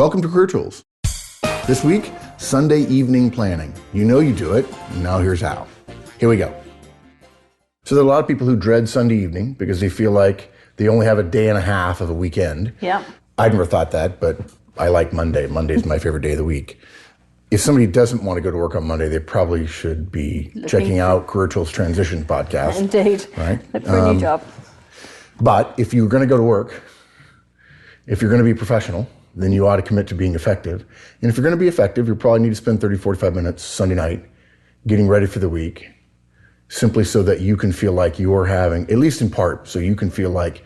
Welcome to Career Tools. This week, Sunday evening planning. You know you do it, now here's how. Here we go. So there are a lot of people who dread Sunday evening because they feel like they only have a day and a half of a weekend. Yeah. I never thought that, but I like Monday. Monday's my favorite day of the week. If somebody doesn't want to go to work on Monday, they probably should be checking out Career Tools Transition podcast. Indeed. Right? Look for a new job. But if you're going to go to work, if you're going to be professional, then you ought to commit to being effective. And if you're going to be effective, you probably need to spend 30, 45 minutes Sunday night getting ready for the week, simply so that you can feel like you're having, at least in part, so you can feel like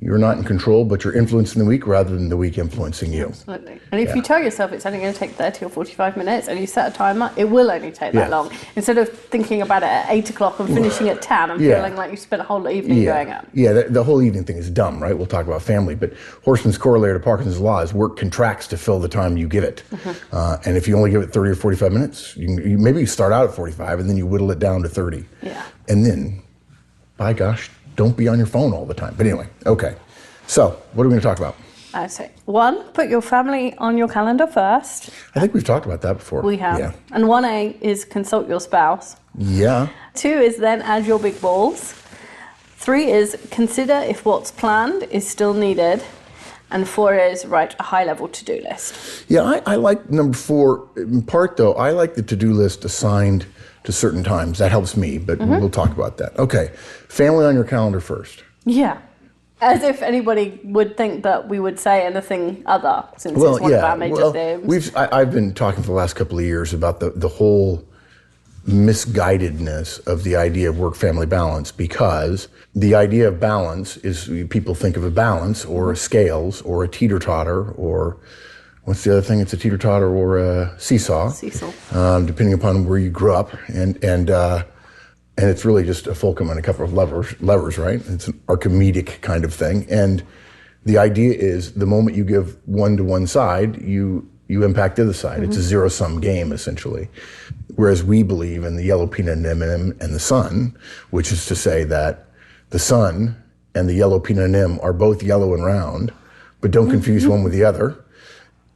you're not in control, but you're influencing the week rather than the week influencing you. Absolutely. And if you tell yourself it's only going to take 30 or 45 minutes and you set a timer, it will only take that long. Instead of thinking about it at 8 o'clock and finishing at 10 and feeling like you spent a whole evening doing it. Yeah, the whole evening thing is dumb, right? We'll talk about family, but Horstman's corollary to Parkinson's law is work contracts to fill the time you give it. And if you only give it 30 or 45 minutes, maybe you start out at 45 and then you whittle it down to 30. Yeah. And then, by gosh, don't be on your phone all the time. But anyway, okay. So, what are we going to talk about? I see. 1, put your family on your calendar first. I think we've talked about that before. We have. Yeah. And 1A is consult your spouse. Yeah. 2 is then add your big balls. 3 is consider if what's planned is still needed. And 4 is write a high-level to-do list. Yeah, I like number 4. In part, though, I like the to-do list assigned to certain times. That helps me, but we'll talk about that. Okay, family on your calendar first. Yeah. As if anybody would think that we would say anything other, since it's one of our major themes. I've been talking for the last couple of years about the whole misguidedness of the idea of work-family balance, because the idea of balance is, people think of a balance or a scales or a teeter-totter, or what's the other thing? It's a teeter-totter or a seesaw. Depending upon where you grew up, and it's really just a fulcrum and a couple of levers, right? It's an Archimedes kind of thing. And the idea is the moment you give one to one side, you impact the other side. It's a zero-sum game, essentially. Whereas we believe in the yellow peanut M&M and the sun, which is to say that the sun and the yellow peanut M are both yellow and round, but don't confuse one with the other.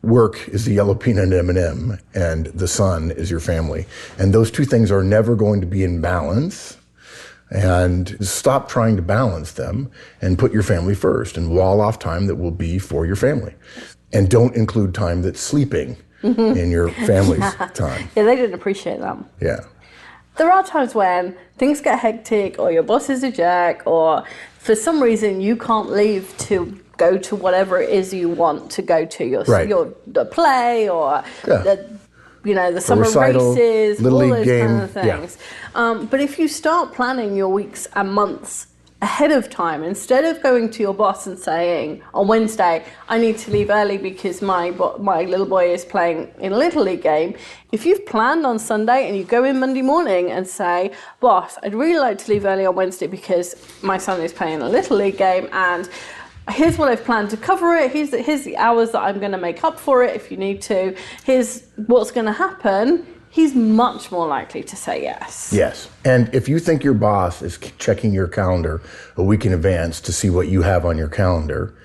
Work is the yellow peanut M&M, and the sun is your family. And those two things are never going to be in balance. And stop trying to balance them and put your family first and wall off time that will be for your family. And don't include time that's sleeping in your family's time. Yeah, they didn't appreciate that. Yeah. There are times when things get hectic, or your boss is a jerk, or for some reason you can't leave to go to whatever it is you want to go to, the play, or the summer recital, races, Little all League those game. kind of things. But if you start planning your weeks and months ahead of time, instead of going to your boss and saying on Wednesday, I need to leave early because my little boy is playing in a Little League game, if you've planned on Sunday and you go in Monday morning and say, boss, I'd really like to leave early on Wednesday because my son is playing a Little League game, and here's what I've planned to cover it, here's the hours that I'm going to make up for it if you need to, here's what's going to happen, he's much more likely to say yes. Yes. And if you think your boss is checking your calendar a week in advance to see what you have on your calendar,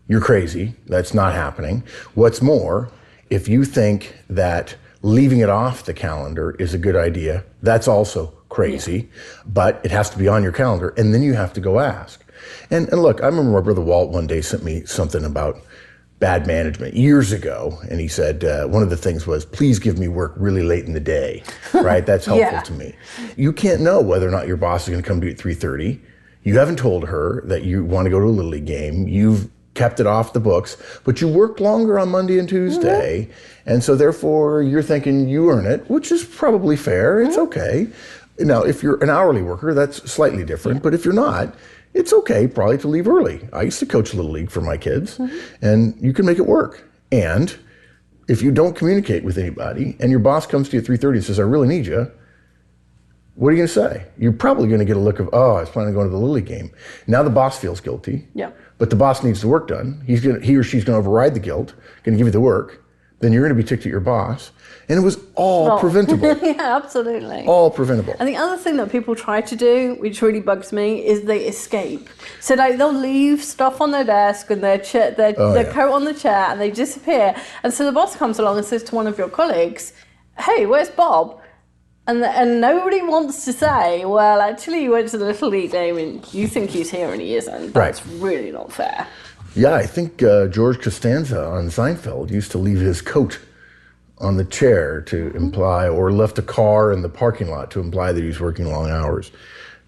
you're crazy. That's not happening. What's more, if you think that leaving it off the calendar is a good idea, that's also crazy. But it has to be on your calendar, and then you have to go ask. And look, I remember my brother Walt one day sent me something about bad management years ago, and he said one of the things was, please give me work really late in the day, right? That's helpful to me. You can't know whether or not your boss is going to come to you at 3:30. You haven't told her that you want to go to a Little League game. You've kept it off the books, but you worked longer on Monday and Tuesday, and so therefore you're thinking you earn it, which is probably fair. It's okay. Now, if you're an hourly worker, that's slightly different, but if you're not, it's okay probably to leave early. I used to coach Little League for my kids, and you can make it work. And if you don't communicate with anybody and your boss comes to you at 3:30 and says, I really need you, what are you going to say? You're probably going to get a look of, oh, I was planning on going to the Little League game. Now the boss feels guilty, but the boss needs the work done. He or she's going to override the guilt, going to give you the work, then you're going to be ticked at your boss. And it was all preventable. Yeah, absolutely. All preventable. And the other thing that people try to do, which really bugs me, is they escape. So like they'll leave stuff on their desk and their coat on the chair, and they disappear. And so the boss comes along and says to one of your colleagues, "Hey, where's Bob?" And nobody wants to say, "Well, actually, he went to the Little League game, and you think he's here and he isn't." That's really not fair. Yeah, I think George Costanza on Seinfeld used to leave his coat on the chair to imply, or left a car in the parking lot to imply that he's working long hours.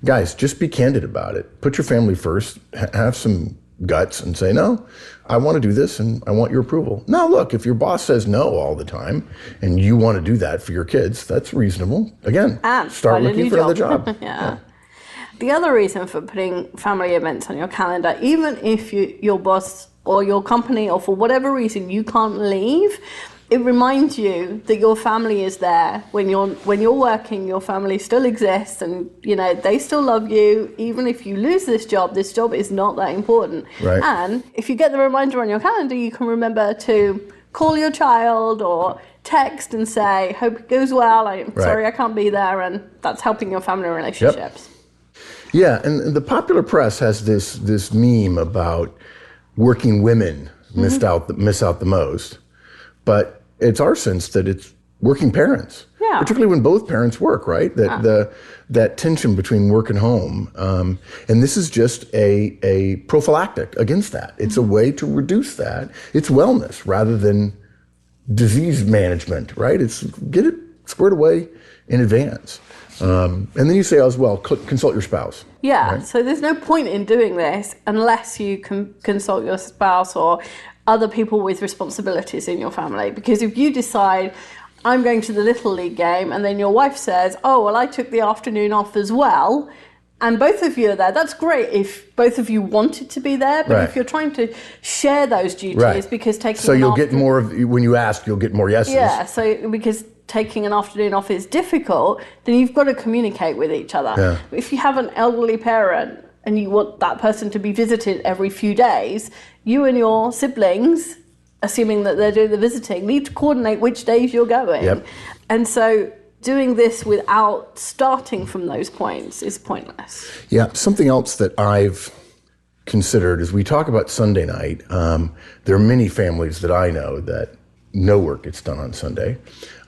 Guys, just be candid about it. Put your family first. Have some guts and say, no, I want to do this and I want your approval. Now, look, if your boss says no all the time and you want to do that for your kids, that's reasonable. Again, start looking for another job. Yeah. The other reason for putting family events on your calendar, even if your boss or your company or for whatever reason you can't leave, it reminds you that your family is there. When you're working, your family still exists, and they still love you. Even if you lose this job is not that important. Right. And if you get the reminder on your calendar, you can remember to call your child or text and say, "Hope it goes well. I'm sorry I can't be there," and that's helping your family relationships. Yep. Yeah, and the popular press has this meme about working women miss out the most, but it's our sense that it's working parents, particularly when both parents work, right? That tension between work and home, and this is just a prophylactic against that. It's a way to reduce that. It's wellness rather than disease management, right? It's get it squared away in advance. And then you say as well, consult your spouse. Yeah, right? So there's no point in doing this unless you can consult your spouse or other people with responsibilities in your family. Because if you decide, I'm going to the Little League game, and then your wife says, "Oh, well, I took the afternoon off as well," and both of you are there, that's great if both of you wanted to be there. But if you're trying to share those duties, because taking so you'll get more of, when you ask, you'll get more yeses. Yeah, so because taking an afternoon off is difficult, then you've got to communicate with each other. Yeah. If you have an elderly parent and you want that person to be visited every few days, you and your siblings, assuming that they're doing the visiting, need to coordinate which days you're going. Yep. And so doing this without starting from those points is pointless. Yeah, something else that I've considered is we talk about Sunday night. There are many families that I know that no work gets done on Sunday.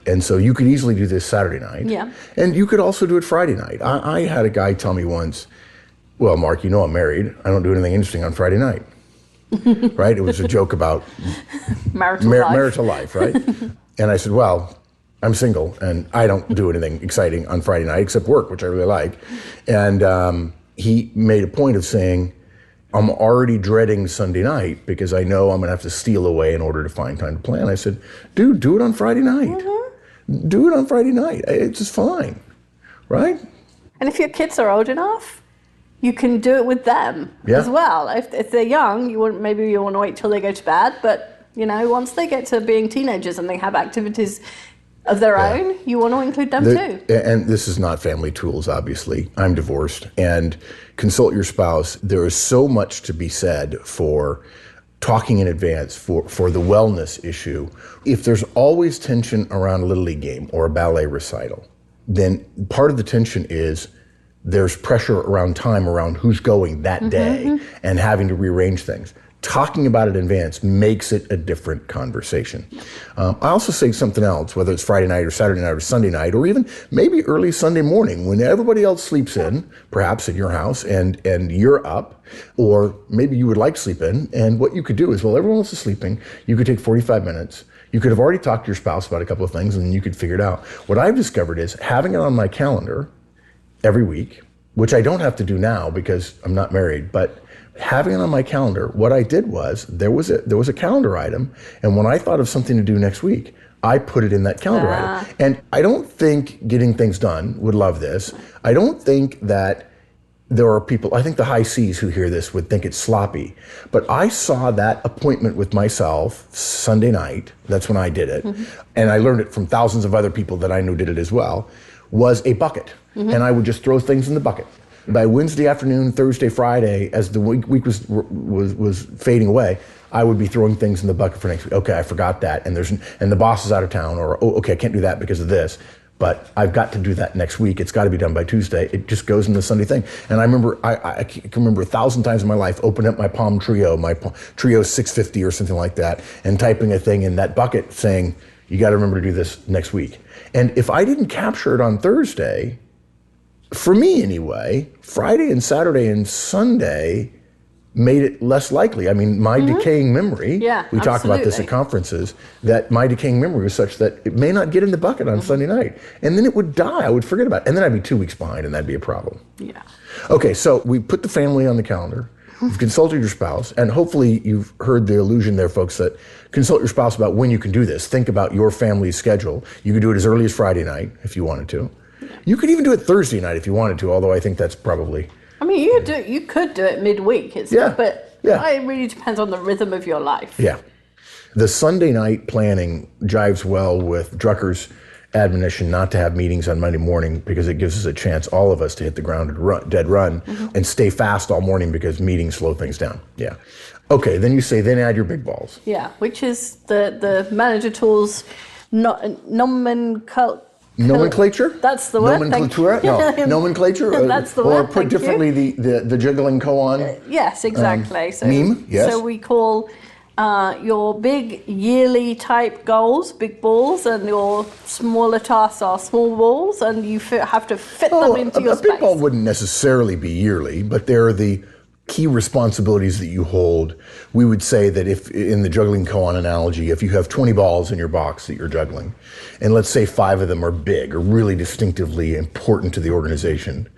And so you could easily do this Saturday night. Yeah. And you could also do it Friday night. I had a guy tell me once, "Well, Mark, you know I'm married. I don't do anything interesting on Friday night." Right? It was a joke about marital life, right? And I said, "Well, I'm single and I don't do anything exciting on Friday night except work, which I really like." And he made a point of saying, "I'm already dreading Sunday night because I know I'm going to have to steal away in order to find time to plan." I said, "Dude, do it on Friday night. Do it on Friday night. It's just fine." Right? And if your kids are old enough, you can do it with them as well. If they're young, you want to wait till they go to bed. But once they get to being teenagers and they have activities of their own, you want to include them too. And this is not family tools, obviously. I'm divorced. And consult your spouse. There is so much to be said for talking in advance for the wellness issue. If there's always tension around a Little League game or a ballet recital, then part of the tension is there's pressure around time, around who's going that day and having to rearrange things. Talking about it in advance makes it a different conversation. I also say something else, whether it's Friday night or Saturday night or Sunday night, or even maybe early Sunday morning when everybody else sleeps in, perhaps in your house, and you're up, or maybe you would like to sleep in. And what you could do is, while everyone else is sleeping, you could take 45 minutes. You could have already talked to your spouse about a couple of things, and then you could figure it out. What I've discovered is having it on my calendar every week, which I don't have to do now because I'm not married, but having it on my calendar, what I did was there was a calendar item, and when I thought of something to do next week, I put it in that calendar item. And I don't think Getting Things Done would love this. I don't think that there are people, I think the high C's who hear this would think it's sloppy, but I saw that appointment with myself Sunday night, that's when I did it, and I learned it from thousands of other people that I knew did it as well, was a bucket. And I would just throw things in the bucket. by Wednesday afternoon, Thursday, Friday, as the week was fading away, I would be throwing things in the bucket for next week. Okay, I forgot that, and the boss is out of town, or oh, okay, I can't do that because of this. But I've got to do that next week. It's got to be done by Tuesday. It just goes in the Sunday thing. And I remember, I can remember 1,000 times in my life, opening up my Palm Trio, Trio 650 or something like that, and typing a thing in that bucket saying, you got to remember to do this next week. And if I didn't capture it on Thursday, for me anyway, Friday and Saturday and Sunday made it less likely. I mean, my decaying memory, we talk about this at conferences, that my decaying memory was such that it may not get in the bucket on Sunday night. And then it would die. I would forget about it. And then I'd be 2 weeks behind, and that'd be a problem. Yeah. Okay, so we put the family on the calendar. You've consulted your spouse, and hopefully you've heard the allusion there, folks, that consult your spouse about when you can do this. Think about your family's schedule. You could do it as early as Friday night if you wanted to. You could even do it Thursday night if you wanted to, although I think that's probably... I mean, you could do it midweek, but it really depends on the rhythm of your life. Yeah. The Sunday night planning jives well with Drucker's admonition not to have meetings on Monday morning because it gives us a chance, all of us, to hit the ground and dead run and stay fast all morning because meetings slow things down. Yeah. Okay, then you say, then add your big balls. Yeah, which is the manager tools Nomenclature? That's the word. Nomenclature? No, nomenclature? That's the word. Or put differently, the juggling koan? Yes, exactly. Meme, yes. So we call your big yearly type goals big balls, and your smaller tasks are small balls, and you have to fit them into your space. A big ball wouldn't necessarily be yearly, but they're the key responsibilities that you hold. We would say that if, in the juggling koan analogy, if you have 20 balls in your box that you're juggling, and let's say 5 of them are big or really distinctively important to the organization,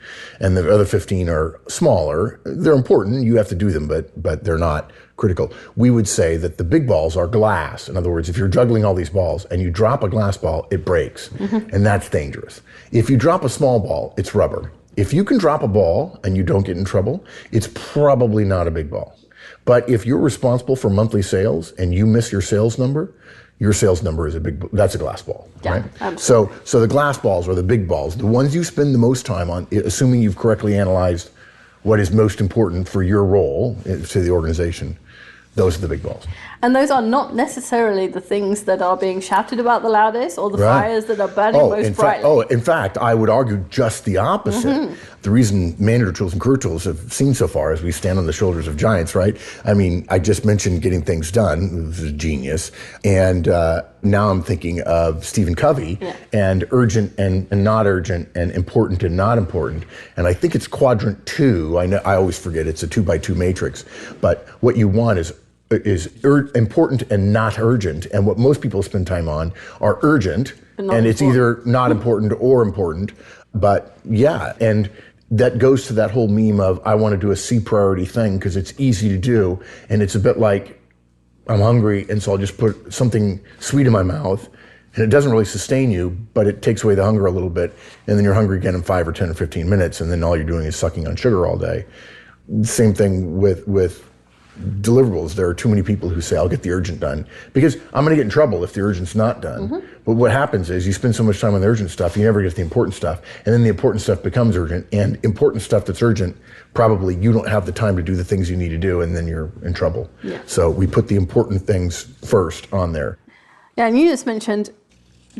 and the other 15 are smaller, they're important, you have to do them, but they're not critical. We would say that the big balls are glass. In other words, if you're juggling all these balls and you drop a glass ball, it breaks, and that's dangerous. If you drop a small ball, it's rubber. If you can drop a ball and you don't get in trouble, it's probably not a big ball. But if you're responsible for monthly sales and you miss your sales number is that's a glass ball, right? Absolutely. So the glass balls are the big balls, the ones you spend the most time on, assuming you've correctly analyzed what is most important for your role to the organization. Those are the big balls. And those are not necessarily the things that are being shouted about the loudest or the fires that are burning most brightly. In fact, I would argue just the opposite. The reason manager tools and career tools have seen so far is we stand on the shoulders of giants, right? I mean, I just mentioned getting things done, this is genius. And now I'm thinking of Stephen Covey and urgent and not urgent and important and not important. And I think it's quadrant 2. I always forget, it's a 2x2 matrix. But what you want is important and not urgent, and what most people spend time on are urgent, and it's either not important or important. But yeah, and that goes to that whole meme of I want to do a C priority thing because it's easy to do, and it's a bit like I'm hungry, and so I'll just put something sweet in my mouth, and it doesn't really sustain you, but it takes away the hunger a little bit, and then you're hungry again in 5 or 10 or 15 minutes, and then all you're doing is sucking on sugar all day. Same thing with deliverables. There are too many people who say, I'll get the urgent done because I'm going to get in trouble if the urgent's not done. But what happens is you spend so much time on the urgent stuff, you never get to the important stuff. And then the important stuff becomes urgent, and important stuff that's urgent, probably you don't have the time to do the things you need to do, and then you're in trouble. Yeah. So we put the important things first on there. Yeah, and you just mentioned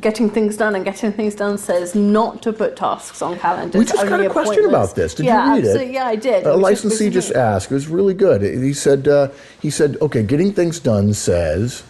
getting things done, and getting things done says not to put tasks on calendars. We just got a question about this. Did you read it? Yeah, I did. A licensee just asked. It was really good. He said, okay, getting things done says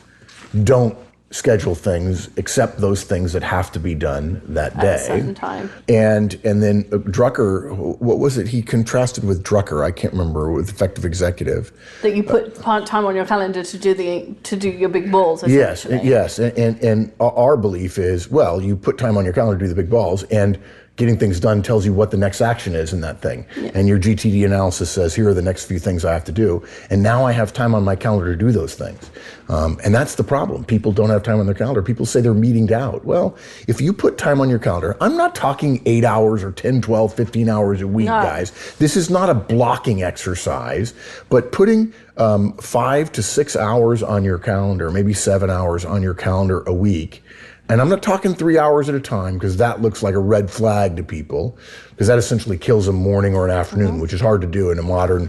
don't schedule things except those things that have to be done that day. At a certain time. And then Drucker, what was it? He contrasted with Drucker, I can't remember, with effective executive. That you put time on your calendar to do your big balls, essentially. Yes. And our belief is, well, you put time on your calendar to do the big balls, and getting things done tells you what the next action is in that thing. Yeah. And your GTD analysis says, here are the next few things I have to do. And now I have time on my calendar to do those things. And that's the problem. People don't have time on their calendar. People say they're meetinged out. Well, if you put time on your calendar, I'm not talking 8 hours or 10, 12, 15 hours a week, guys. This is not a blocking exercise, but putting 5 to 6 hours on your calendar, maybe 7 hours on your calendar a week, And I'm not talking 3 hours at a time, because that looks like a red flag to people, because that essentially kills a morning or an afternoon, which is hard to do in a modern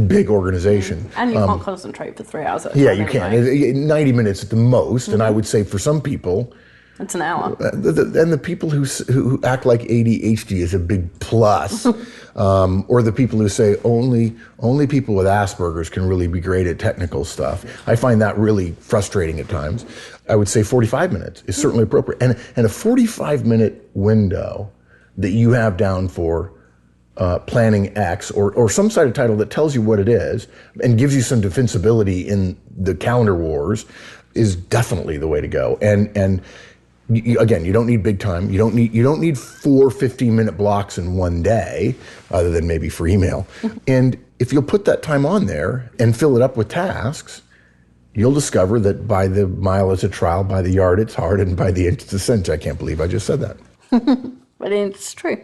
big organization. And you can't concentrate for 3 hours at a Yeah, time. you anyway. can. 90 minutes at the most, and I would say for some people, It's an hour. and the people who act like ADHD is a big plus, or the people who say only people with Asperger's can really be great at technical stuff. I find that really frustrating at times. I would say 45 minutes is certainly appropriate, and a 45-minute window that you have down for planning X, or some side of title that tells you what it is and gives you some defensibility in the calendar wars is definitely the way to go. And again, you don't need big time. You don't need 4 15-minute blocks in one day, other than maybe for email. And if you'll put that time on there and fill it up with tasks, you'll discover that by the mile it's a trial, by the yard it's hard, and by the inch it's a cinch. I can't believe I just said that. But it's true.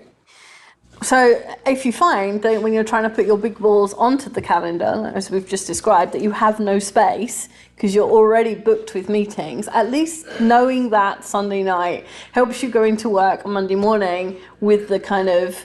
So if you find that when you're trying to put your big balls onto the calendar, as we've just described, that you have no space because you're already booked with meetings, at least knowing that Sunday night helps you go into work on Monday morning with the kind of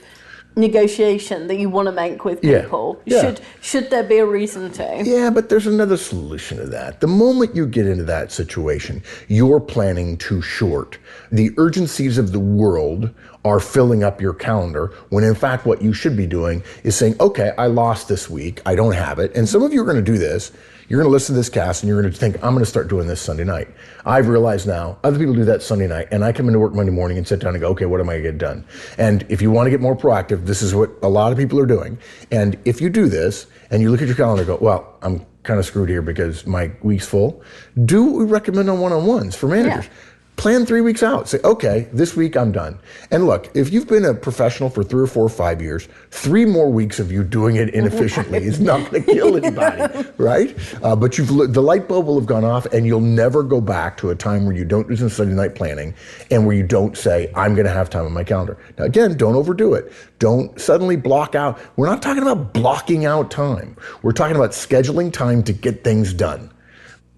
negotiation that you want to make with people. Yeah. Should there be a reason to? Yeah, but there's another solution to that. The moment you get into that situation, you're planning too short. The urgencies of the world are filling up your calendar, when in fact what you should be doing is saying, okay, I lost this week, I don't have it. And some of you are going to do this. You're going to listen to this cast and you're going to think, I'm going to start doing this Sunday night. I've realized now, other people do that Sunday night, and I come into work Monday morning and sit down and go, okay, what am I going to get done? And if you want to get more proactive, this is what a lot of people are doing. And if you do this and you look at your calendar and go, well, I'm kind of screwed here because my week's full, do what we recommend on one-on-ones for managers. Yeah. Plan 3 weeks out. Say, okay, this week I'm done. And look, if you've been a professional for 3 or 4 or 5 years, 3 more weeks of you doing it inefficiently is not going to kill anybody, right? But the light bulb will have gone off, and you'll never go back to a time where you don't do some Sunday night planning and where you don't say, I'm going to have time on my calendar. Now, again, don't overdo it. Don't suddenly block out. We're not talking about blocking out time. We're talking about scheduling time to get things done.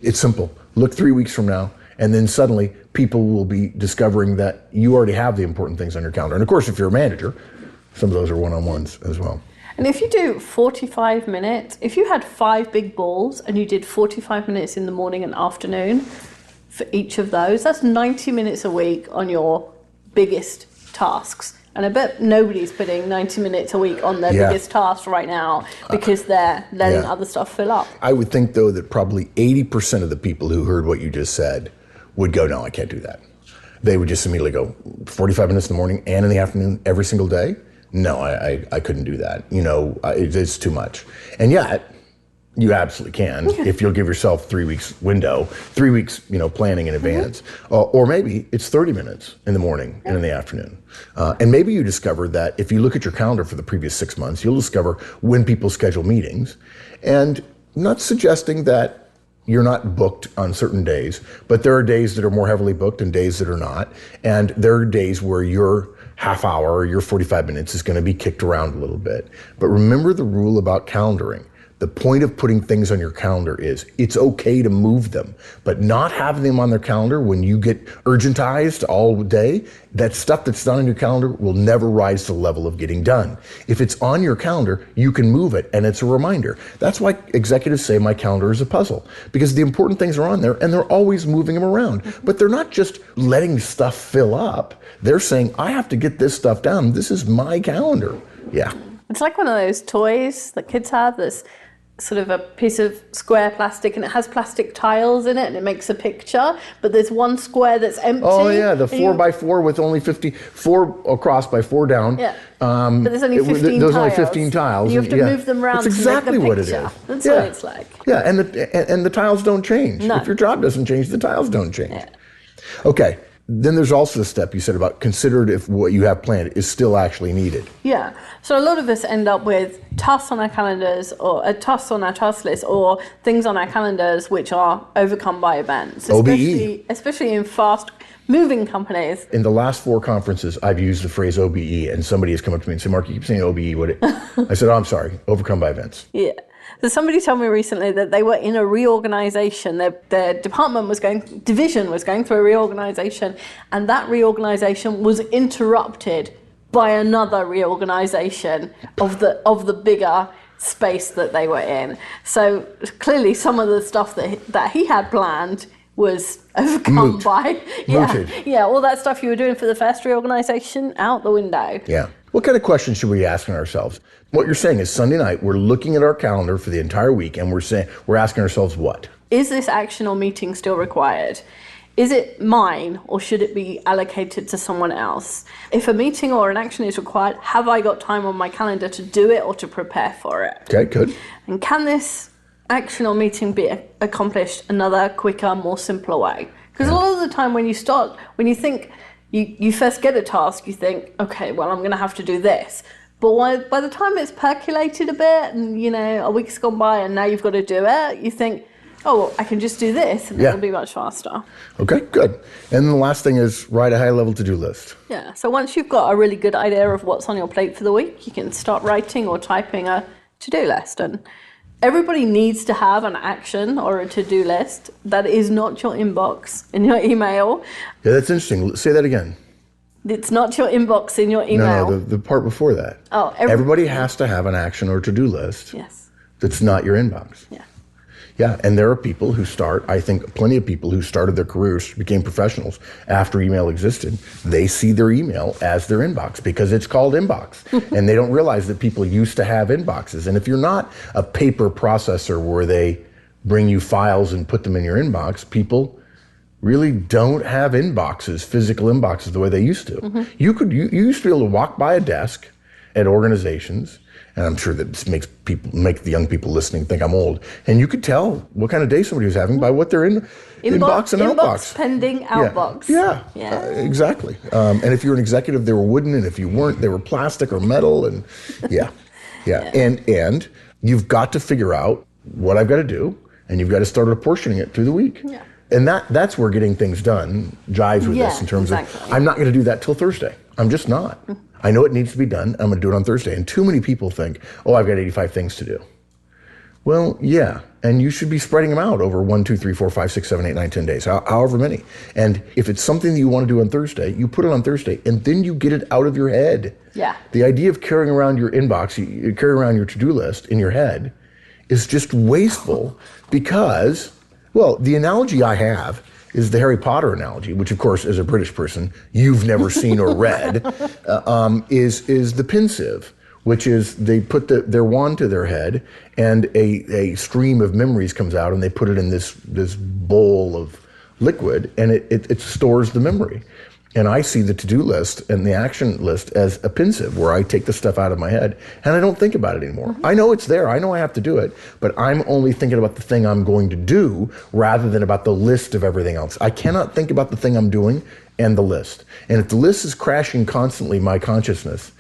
It's simple. Look 3 weeks from now, and then suddenly people will be discovering that you already have the important things on your calendar. And of course, if you're a manager, some of those are one-on-ones as well. And if you do 45 minutes, if you had 5 big balls and you did 45 minutes in the morning and afternoon for each of those, that's 90 minutes a week on your biggest tasks. And I bet nobody's putting 90 minutes a week on their biggest tasks right now because they're letting other stuff fill up. I would think, though, that probably 80% of the people who heard what you just said would go, no, I can't do that. They would just immediately go, 45 minutes in the morning and in the afternoon every single day? No, I couldn't do that. It's too much. And yet, you absolutely can if you'll give yourself 3 weeks window, 3 weeks, planning in advance. Or maybe it's 30 minutes in the morning and in the afternoon. And maybe you discover that if you look at your calendar for the previous 6 months, you'll discover when people schedule meetings. And I'm not suggesting that you're not booked on certain days, but there are days that are more heavily booked and days that are not. And there are days where your half hour or your 45 minutes is going to be kicked around a little bit. But remember the rule about calendaring. The point of putting things on your calendar is it's okay to move them, but not having them on their calendar when you get urgentized all day, that stuff that's done on your calendar will never rise to the level of getting done. If it's on your calendar, you can move it and it's a reminder. That's why executives say my calendar is a puzzle, because the important things are on there and they're always moving them around. But they're not just letting stuff fill up. They're saying, I have to get this stuff down. This is my calendar. Yeah. It's like one of those toys that kids have that's sort of a piece of square plastic and it has plastic tiles in it and it makes a picture, but there's one square that's empty. Oh yeah, the 4x4 with only 4 across by 4 down. Yeah. But there's only 15 tiles. There's only 15 tiles. You have to move them around. That's exactly to make what the it picture. is. That's what it's like. Yeah, and the tiles don't change. No. If your job doesn't change, the tiles don't change. Yeah. Okay. Then there's also the step you said about consider if what you have planned is still actually needed. Yeah. So a lot of us end up with tasks on our calendars or tasks on our task list or things on our calendars which are overcome by events. Especially in fast moving companies. In the last 4 conferences, I've used the phrase OBE, and somebody has come up to me and said, Mark, you keep saying OBE. I said, oh, I'm sorry, overcome by events. Yeah. So somebody told me recently that they were in a reorganization. Their division was going through a reorganization, and that reorganization was interrupted by another reorganization of the bigger space that they were in. So clearly some of the stuff that he had planned was overcome by all that stuff you were doing for the first reorganization out the window. Yeah. What kind of questions should we be asking ourselves? What you're saying is Sunday night, we're looking at our calendar for the entire week and we're asking ourselves what? Is this action or meeting still required? Is it mine or should it be allocated to someone else? If a meeting or an action is required, have I got time on my calendar to do it or to prepare for it? Okay, good. And can this action or meeting be accomplished another quicker, more simpler way? Because a lot of the time when you think you first get a task, you think, okay, well, I'm going to have to do this. But by the time it's percolated a bit and, a week's gone by and now you've got to do it, you think, oh, well, I can just do this and it'll be much faster. Okay, good. And the last thing is write a high-level to-do list. Yeah, so once you've got a really good idea of what's on your plate for the week, you can start writing or typing a to-do list. And everybody needs to have an action or a to-do list that is not your inbox in your email. Yeah, that's interesting. Say that again. It's not your inbox in your email. No, the part before that. Oh, everybody has to have an action or to-do list. Yes. That's not your inbox. Yeah. Yeah, and there are people who I think plenty of people who started their careers, became professionals after email existed. They see their email as their inbox because it's called inbox. And they don't realize that people used to have inboxes. And if you're not a paper processor where they bring you files and put them in your inbox, people really don't have inboxes, physical inboxes, the way they used to. Mm-hmm. You used to be able to walk by a desk at organizations, and I'm sure that this makes the young people listening think I'm old, and you could tell what kind of day somebody was having by what they're in inbox and outbox. Inbox pending outbox. Yeah. Exactly. And if you're an executive, they were wooden, and if you weren't, they were plastic or metal, and yeah. And you've got to figure out what I've got to do, and you've got to start apportioning it through the week. Yeah. And that's where getting things done jives with this in terms of, I'm not going to do that till Thursday. I'm just not. I know it needs to be done. I'm going to do it on Thursday. And too many people think, oh, I've got 85 things to do. Well, yeah. And you should be spreading them out over 1, 2, 3, 4, 5, 6, 7, 8, 9, 10 days, however many. And if it's something that you want to do on Thursday, you put it on Thursday and then you get it out of your head. Yeah. The idea of carrying around your inbox, carrying around your to-do list in your head is just wasteful because, well, the analogy I have is the Harry Potter analogy, which of course, as a British person, you've never seen or read, is the pensieve, which is they put their wand to their head and a stream of memories comes out and they put it in this bowl of liquid and it stores the memory. And I see the to-do list and the action list as a pensieve where I take the stuff out of my head and I don't think about it anymore. Mm-hmm. I know it's there. I know I have to do it, but I'm only thinking about the thing I'm going to do rather than about the list of everything else. I cannot think about the thing I'm doing and the list. And if the list is crashing constantly my consciousness,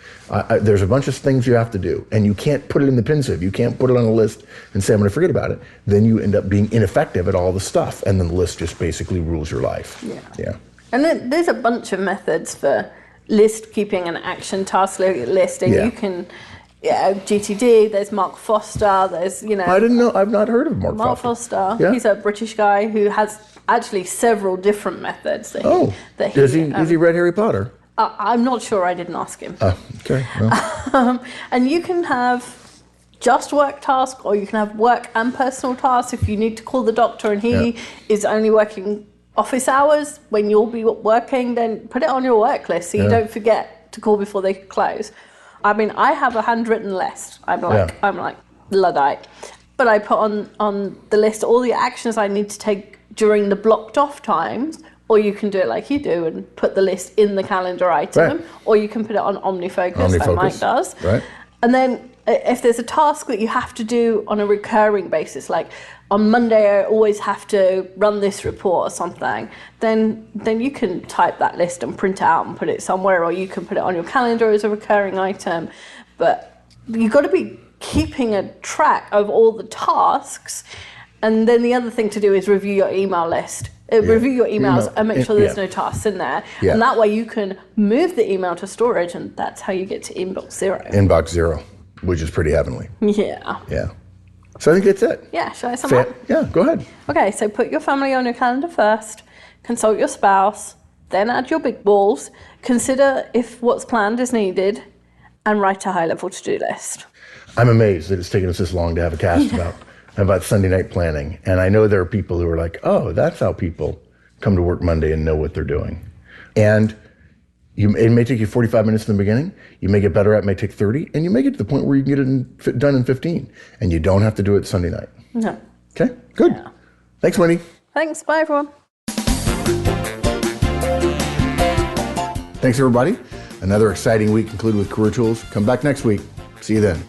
there's a bunch of things you have to do and you can't put it in the pensieve. You can't put it on a list and say, I'm going to forget about it. Then you end up being ineffective at all the stuff. And then the list just basically rules your life. Yeah. And then there's a bunch of methods for list keeping and action task list. And you can, GTD, there's Mark Foster, there's, I didn't know, I've not heard of Mark Foster. Yeah. He's a British guy who has actually several different methods. Has he read Harry Potter? I'm not sure, I didn't ask him. Okay. Well. And you can have just work task or you can have work and personal tasks. If you need to call the doctor and he is only working office hours when you'll be working, then put it on your work list so you don't forget to call before they close. I mean, I have a handwritten list. I'm like Luddite, but I put on the list all the actions I need to take during the blocked off times. Or you can do it like you do and put the list in the calendar item, or you can put it on OmniFocus like Mike does. Right. And then if there's a task that you have to do on a recurring basis, like on Monday I always have to run this report or something, then you can type that list and print it out and put it somewhere, or you can put it on your calendar as a recurring item. But you've got to be keeping a track of all the tasks. And then the other thing to do is review your email list. Review your emails and make sure there's no tasks in there. Yeah. And that way you can move the email to storage, and that's how you get to inbox zero. Inbox zero, which is pretty heavenly. Yeah. So I think that's it. Yeah, shall I sum up? Yeah, go ahead. Okay, so put your family on your calendar first, consult your spouse, then add your big balls, consider if what's planned is needed, and write a high-level to-do list. I'm amazed that it's taken us this long to have a cast about Sunday night planning. And I know there are people who are like, oh, that's how people come to work Monday and know what they're doing. And it may take you 45 minutes in the beginning. You may get better at it, may take 30, and you may get to the point where you can get it done in 15. And you don't have to do it Sunday night. No. Okay, good. Yeah. Thanks, Wendy. Thanks, bye everyone. Thanks, everybody. Another exciting week concluded with Career Tools. Come back next week. See you then.